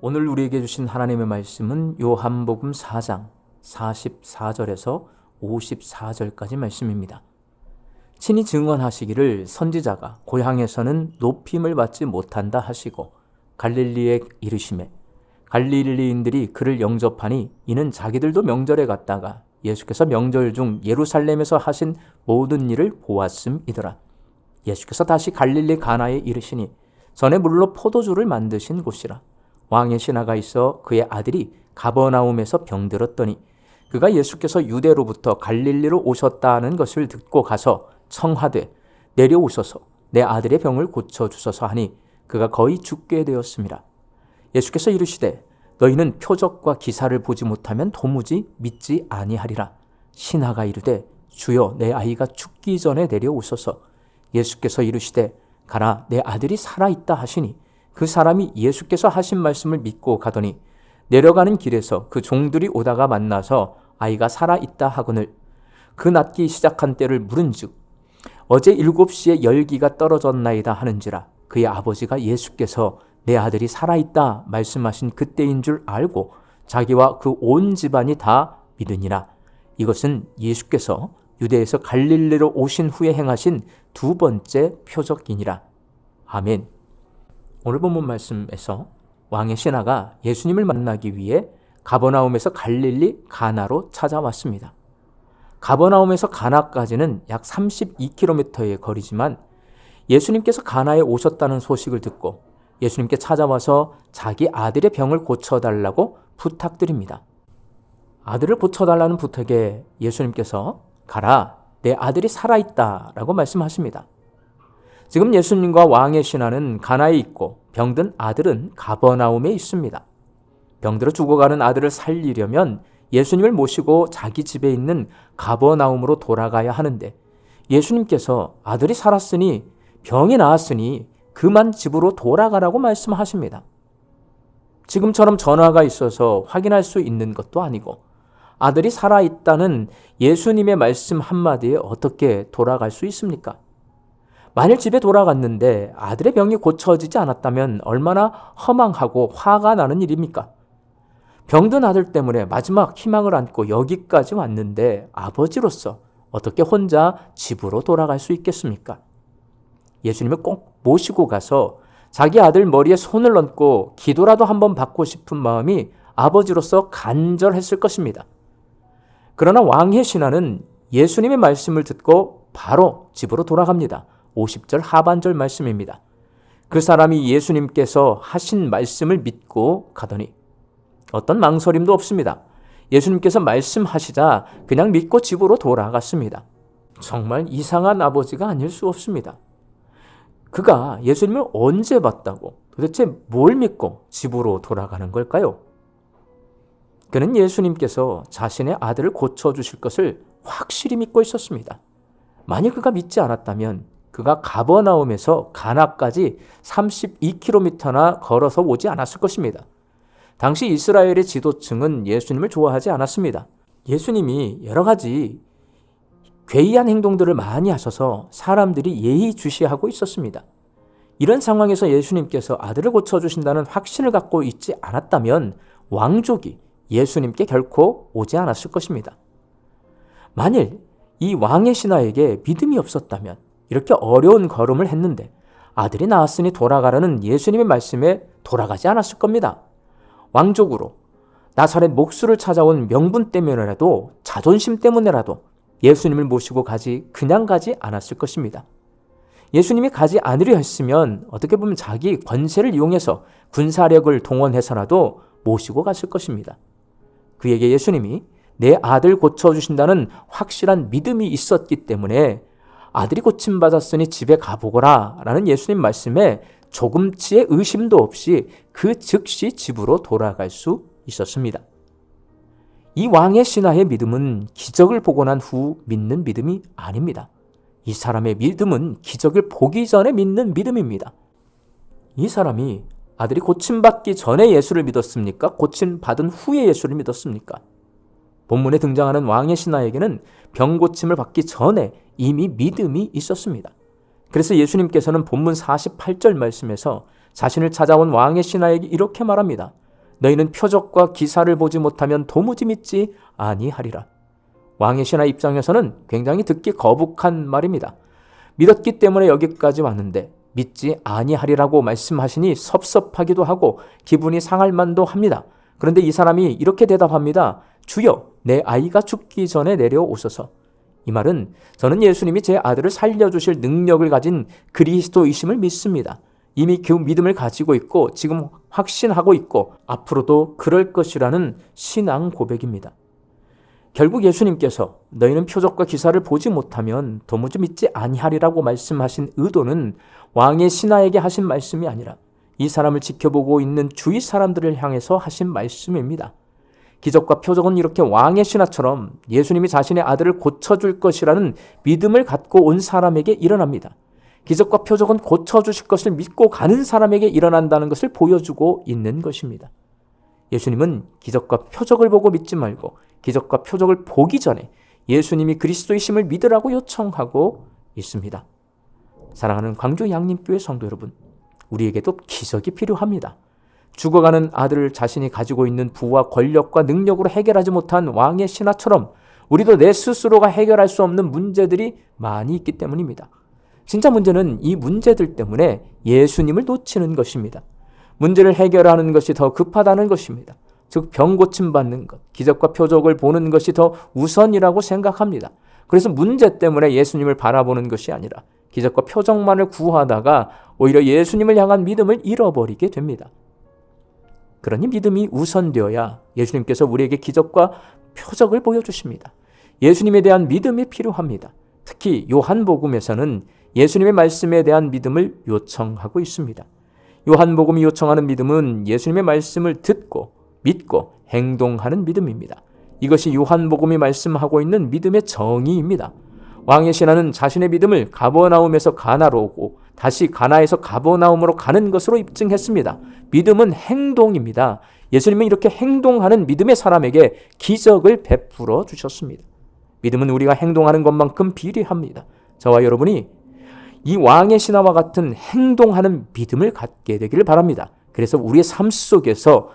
오늘 우리에게 주신 하나님의 말씀은 요한복음 4장 44절에서 54절까지 말씀입니다. 친히 증언하시기를 선지자가 고향에서는 높임을 받지 못한다 하시고 갈릴리에 이르시매 갈릴리인들이 그를 영접하니 이는 자기들도 명절에 갔다가 예수께서 명절 중 예루살렘에서 하신 모든 일을 보았음이더라. 예수께서 다시 갈릴리 가나에 이르시니 전에 물로 포도주를 만드신 곳이라. 왕의 신하가 있어 그의 아들이 가버나움에서 병들었더니 그가 예수께서 유대로부터 갈릴리로 오셨다는 것을 듣고 가서 청하되 내려오셔서 내 아들의 병을 고쳐주소서 하니 그가 거의 죽게 되었습니다. 예수께서 이르시되 너희는 표적과 기사를 보지 못하면 도무지 믿지 아니하리라. 신하가 이르되 주여 내 아이가 죽기 전에 내려오소서. 예수께서 이르시되 가라 내 아들이 살아있다 하시니 그 사람이 예수께서 하신 말씀을 믿고 가더니 내려가는 길에서 그 종들이 오다가 만나서 아이가 살아있다 하거늘 그 낫기 시작한 때를 물은즉 어제 7시에 열기가 떨어졌나이다 하는지라. 그의 아버지가 예수께서 내 아들이 살아있다 말씀하신 그때인 줄 알고 자기와 그 온 집안이 다 믿으니라. 이것은 예수께서 유대에서 갈릴리로 오신 후에 행하신 두 번째 표적이니라. 아멘. 오늘 본문 말씀에서 왕의 신하가 예수님을 만나기 위해 가버나움에서 갈릴리 가나로 찾아왔습니다. 가버나움에서 가나까지는 약 32km의 거리지만 예수님께서 가나에 오셨다는 소식을 듣고 예수님께 찾아와서 자기 아들의 병을 고쳐달라고 부탁드립니다. 아들을 고쳐달라는 부탁에 예수님께서 가라, 내 아들이 살아있다 라고 말씀하십니다. 지금 예수님과 왕의 신하는 가나에 있고 병든 아들은 가버나움에 있습니다. 병들어 죽어가는 아들을 살리려면 예수님을 모시고 자기 집에 있는 가버나움으로 돌아가야 하는데 예수님께서 아들이 살았으니 병이 나았으니 그만 집으로 돌아가라고 말씀하십니다. 지금처럼 전화가 있어서 확인할 수 있는 것도 아니고 아들이 살아있다는 예수님의 말씀 한마디에 어떻게 돌아갈 수 있습니까? 만일 집에 돌아갔는데 아들의 병이 고쳐지지 않았다면 얼마나 허망하고 화가 나는 일입니까? 병든 아들 때문에 마지막 희망을 안고 여기까지 왔는데 아버지로서 어떻게 혼자 집으로 돌아갈 수 있겠습니까? 예수님을 꼭 모시고 가서 자기 아들 머리에 손을 얹고 기도라도 한번 받고 싶은 마음이 아버지로서 간절했을 것입니다. 그러나 왕의 신하는 예수님의 말씀을 듣고 바로 집으로 돌아갑니다. 50절 하반절 말씀입니다. 그 사람이 예수님께서 하신 말씀을 믿고 가더니 어떤 망설임도 없습니다. 예수님께서 말씀하시자 그냥 믿고 집으로 돌아갔습니다. 정말 이상한 아버지가 아닐 수 없습니다. 그가 예수님을 언제 봤다고 도대체 뭘 믿고 집으로 돌아가는 걸까요? 그는 예수님께서 자신의 아들을 고쳐주실 것을 확실히 믿고 있었습니다. 만일 그가 믿지 않았다면 그가 가버나움에서 가나까지 32km나 걸어서 오지 않았을 것입니다. 당시 이스라엘의 지도층은 예수님을 좋아하지 않았습니다. 예수님이 여러 가지 괴이한 행동들을 많이 하셔서 사람들이 예의주시하고 있었습니다. 이런 상황에서 예수님께서 아들을 고쳐주신다는 확신을 갖고 있지 않았다면 왕족이 예수님께 결코 오지 않았을 것입니다. 만일 이 왕의 신하에게 믿음이 없었다면 이렇게 어려운 걸음을 했는데 아들이 낳았으니 돌아가라는 예수님의 말씀에 돌아가지 않았을 겁니다. 왕족으로 나사렛 목수를 찾아온 명분 때문에라도 자존심 때문에라도 예수님을 모시고 그냥 가지 않았을 것입니다. 예수님이 가지 않으려 했으면 어떻게 보면 자기 권세를 이용해서 군사력을 동원해서라도 모시고 갔을 것입니다. 그에게 예수님이 내 아들 고쳐주신다는 확실한 믿음이 있었기 때문에 아들이 고침받았으니 집에 가보거라 라는 예수님 말씀에 조금치의 의심도 없이 그 즉시 집으로 돌아갈 수 있었습니다. 이 왕의 신하의 믿음은 기적을 보고 난 후 믿는 믿음이 아닙니다. 이 사람의 믿음은 기적을 보기 전에 믿는 믿음입니다. 이 사람이 아들이 고침받기 전에 예수를 믿었습니까? 고침받은 후에 예수를 믿었습니까? 본문에 등장하는 왕의 신하에게는 병 고침을 받기 전에 이미 믿음이 있었습니다. 그래서 예수님께서는 본문 48절 말씀에서 자신을 찾아온 왕의 신하에게 이렇게 말합니다. 너희는 표적과 기사를 보지 못하면 도무지 믿지 아니하리라. 왕의 신하 입장에서는 굉장히 듣기 거북한 말입니다. 믿었기 때문에 여기까지 왔는데 믿지 아니하리라고 말씀하시니 섭섭하기도 하고 기분이 상할 만도 합니다. 그런데 이 사람이 이렇게 대답합니다. 주여, 내 아이가 죽기 전에 내려오소서. 이 말은 저는 예수님이 제 아들을 살려주실 능력을 가진 그리스도이심을 믿습니다. 이미 그 믿음을 가지고 있고 지금 확신하고 있고 앞으로도 그럴 것이라는 신앙 고백입니다. 결국 예수님께서 너희는 표적과 기사를 보지 못하면 도무지 믿지 아니하리라고 말씀하신 의도는 왕의 신하에게 하신 말씀이 아니라 이 사람을 지켜보고 있는 주위 사람들을 향해서 하신 말씀입니다. 기적과 표적은 이렇게 왕의 신하처럼 예수님이 자신의 아들을 고쳐줄 것이라는 믿음을 갖고 온 사람에게 일어납니다. 기적과 표적은 고쳐주실 것을 믿고 가는 사람에게 일어난다는 것을 보여주고 있는 것입니다. 예수님은 기적과 표적을 보고 믿지 말고 기적과 표적을 보기 전에 예수님이 그리스도이심을 믿으라고 요청하고 있습니다. 사랑하는 광주 양림교회 성도 여러분, 우리에게도 기적이 필요합니다. 죽어가는 아들을 자신이 가지고 있는 부와 권력과 능력으로 해결하지 못한 왕의 신하처럼 우리도 내 스스로가 해결할 수 없는 문제들이 많이 있기 때문입니다. 진짜 문제는 이 문제들 때문에 예수님을 놓치는 것입니다. 문제를 해결하는 것이 더 급하다는 것입니다. 즉 병 고침 받는 것, 기적과 표적을 보는 것이 더 우선이라고 생각합니다. 그래서 문제 때문에 예수님을 바라보는 것이 아니라 기적과 표적만을 구하다가 오히려 예수님을 향한 믿음을 잃어버리게 됩니다. 그러니 믿음이 우선되어야 예수님께서 우리에게 기적과 표적을 보여주십니다. 예수님에 대한 믿음이 필요합니다. 특히 요한복음에서는 예수님의 말씀에 대한 믿음을 요청하고 있습니다. 요한복음이 요청하는 믿음은 예수님의 말씀을 듣고 믿고 행동하는 믿음입니다. 이것이 요한복음이 말씀하고 있는 믿음의 정의입니다. 왕의 신하는 자신의 믿음을 가버나움에서 가나로 오고 다시 가나에서 가버나움으로 가는 것으로 입증했습니다. 믿음은 행동입니다. 예수님은 이렇게 행동하는 믿음의 사람에게 기적을 베풀어 주셨습니다. 믿음은 우리가 행동하는 것만큼 비례합니다. 저와 여러분이 이 왕의 신하와 같은 행동하는 믿음을 갖게 되기를 바랍니다. 그래서 우리의 삶 속에서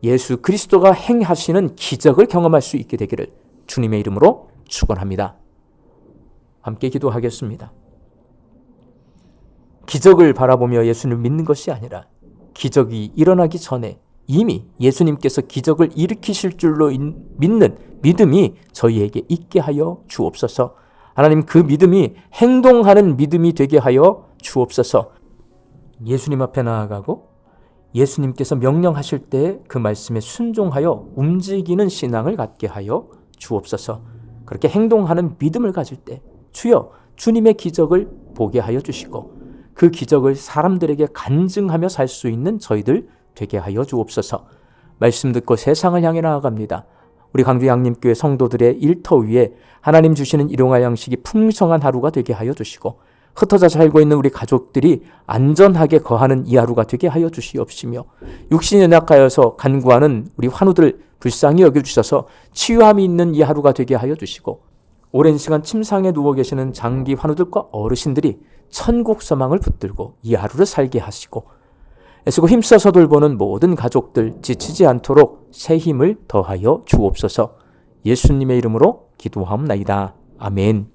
예수 그리스도가 행하시는 기적을 경험할 수 있게 되기를 주님의 이름으로 축원합니다. 함께 기도하겠습니다. 기적을 바라보며 예수님을 믿는 것이 아니라 기적이 일어나기 전에 이미 예수님께서 기적을 일으키실 줄로 믿는 믿음이 저희에게 있게 하여 주옵소서. 하나님, 그 믿음이 행동하는 믿음이 되게 하여 주옵소서. 예수님 앞에 나아가고 예수님께서 명령하실 때 그 말씀에 순종하여 움직이는 신앙을 갖게 하여 주옵소서. 그렇게 행동하는 믿음을 가질 때 주여 주님의 기적을 보게 하여 주시고 그 기적을 사람들에게 간증하며 살 수 있는 저희들 되게 하여 주옵소서. 말씀 듣고 세상을 향해 나아갑니다. 우리 광주 양림교회 성도들의 일터 위에 하나님 주시는 일용할 양식이 풍성한 하루가 되게 하여 주시고 흩어져 살고 있는 우리 가족들이 안전하게 거하는 이 하루가 되게 하여 주시옵시며 육신이 연약하여서 간구하는 우리 환우들 불쌍히 여겨주셔서 치유함이 있는 이 하루가 되게 하여 주시고 오랜 시간 침상에 누워 계시는 장기 환우들과 어르신들이 천국 소망을 붙들고 이 하루를 살게 하시고 애쓰고 힘써서 돌보는 모든 가족들 지치지 않도록 새 힘을 더하여 주옵소서. 예수님의 이름으로 기도하옵나이다. 아멘.